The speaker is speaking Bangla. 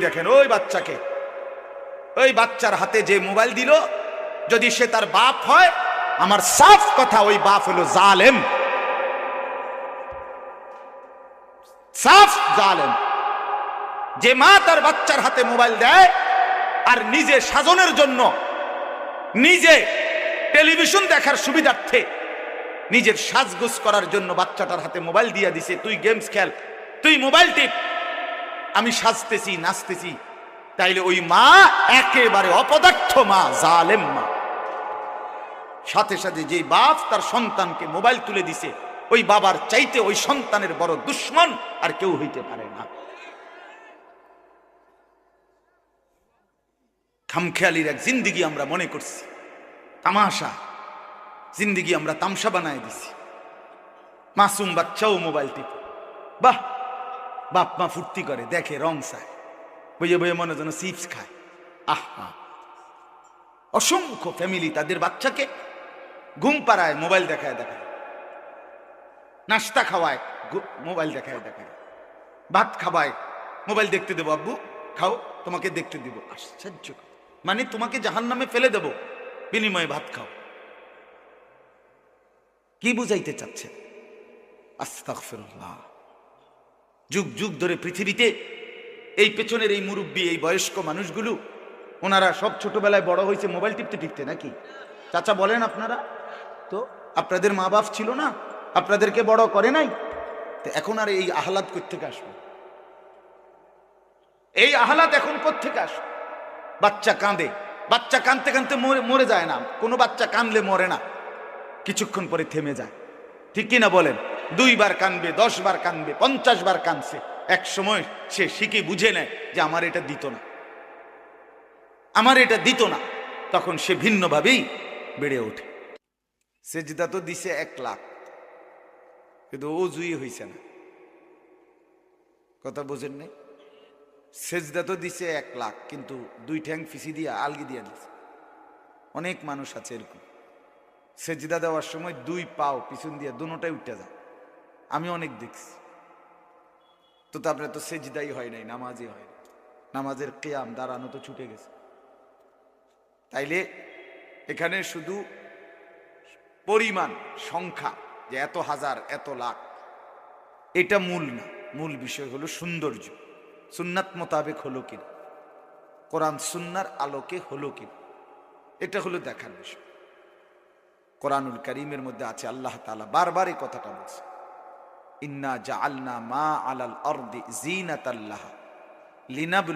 দেখেন ওই বাচ্চার হাতে যে মোবাইল দিল, যদি সে তার বাপ হয়, আমার সাফ কথা, ওই বাপ হলো জালেম, সাফ জালেম। যে মা তার বাচ্চার হাতে মোবাইল দেয় আর নিজে সাজনের জন্য, নিজে টেলিভিশন দেখার সুবিধার্থে, নিজের সাজগোজ করার জন্য বাচ্চাটার হাতে মোবাইল দিয়ে দিছে, তুই গেমস খেল, তুই মোবাইল টিপ, আমি সাজতেছি নাচতেছি, তাইলে ওই মা একেবারে অপদার্থ মা, জালেম মা। সাথে সাথে যে বাপ তার সন্তানকে মোবাইল তুলে দিছে, ওই বাবার চাইতে ওই সন্তানের বড় দুশ্মন আর কেউ হইতে পারে না। খামখেয়ালির এক জিন্দিগি আমরা মনে করছি তামাশা, জিন্দিগি আমরা তামসা বানায় দিছি। মাসুম বাচ্চাও মোবাইল টিপে, বাহ, বাপ মা ফুর্তি করে, দেখে, রং চায়, বইয়ে বইয়ে মনে যেন চিপস খায়। আহা, অসংখ্য ফ্যামিলি তাদের বাচ্চাকে ঘুম পাড়ায় মোবাইল দেখায়, নাস্তা খাওয়ায় মোবাইল দেখায়, ভাত খাওয়ায়, মোবাইল দেখতে দেবো, আব্বু খাও, তোমাকে দেখতে দিব। আশ্চর্য, মানে তোমাকে জাহান্নামে ফেলে দেব, বিনিময়ে ভাত খাও। কি বুঝাইতে চাচ্ছে? আস্তাগফিরুল্লাহ। যুগ যুগ ধরে পৃথিবীতে এই পেছনের এই মুরব্বী, এই বয়স্ক মানুষগুলো, ওনারা সব ছোটবেলায় বড় হয়েছে মোবাইল টিপতে টিপতে, নাকি চাচা বলেন? আপনারা তো, আপনাদের মা বাপ ছিল না, আপনাদেরকে বড় করে নাই, তো এখন আর এই আহ্লাদ কোত্থেকে আসবে? এই আহ্লাদ এখন কোত্থেকে আসবে? বাচ্চা কাঁদে, বাচ্চা কাঁদতে কাঁদতে মরে যায় না, কোনো বাচ্চা কাঁদলে মরে না, কিছুক্ষণ পরে থেমে যায়, ঠিক কিনা বলেন? 2 বার কাঁদবে, 10 বার কাঁদবে, 50 বার কাঁদছে, এক সময় সে শিখে বুঝে নেয় যে আমার এটা দিত না, আমার এটা দিত না, তখন সে ভিন্নভাবেই বেড়ে ওঠে। সেজদা তো দিছে 1 লাখ, কিন্তু ওযুই হইছে না। কথা বোঝেন নাই? সেজদা তো দিছে 1 লাখ, কিন্তু 2 ঠ্যাং ফিসি দিয়া আলগি দিয়া দিছে। অনেক মানুষ আছে এরকম, সেজদা দেওয়ার সময় 2 পাও পিছন দিয়া দুটোটাই উঠে যায়, আমি অনেক দেখছি। তো আপনার তো সেজদাই হয় নাই, নামাজই হয় না, নামাজের কিয়াম দাঁড়ানো তো ছুটে গেছে। তাইলে এখানে শুধু পরিমাণ, সংখ্যা, যে এত হাজার এত লাখ, এটা মূল না। মূল বিষয় হলো সৌন্দর্য, সুন্নাত মোতাবেক হলো কিনা, কোরআন সুন্নার আলোকে হলো কিনা, এটা হলো দেখার বিষয়। কোরআনুল কারীমের মধ্যে আছে, আল্লাহ তাআলা বারবার এই কথাটা বলছে, ইন্না জাআলনা মা আলাল আরদি যিনাতাল লাহা লিনাবলু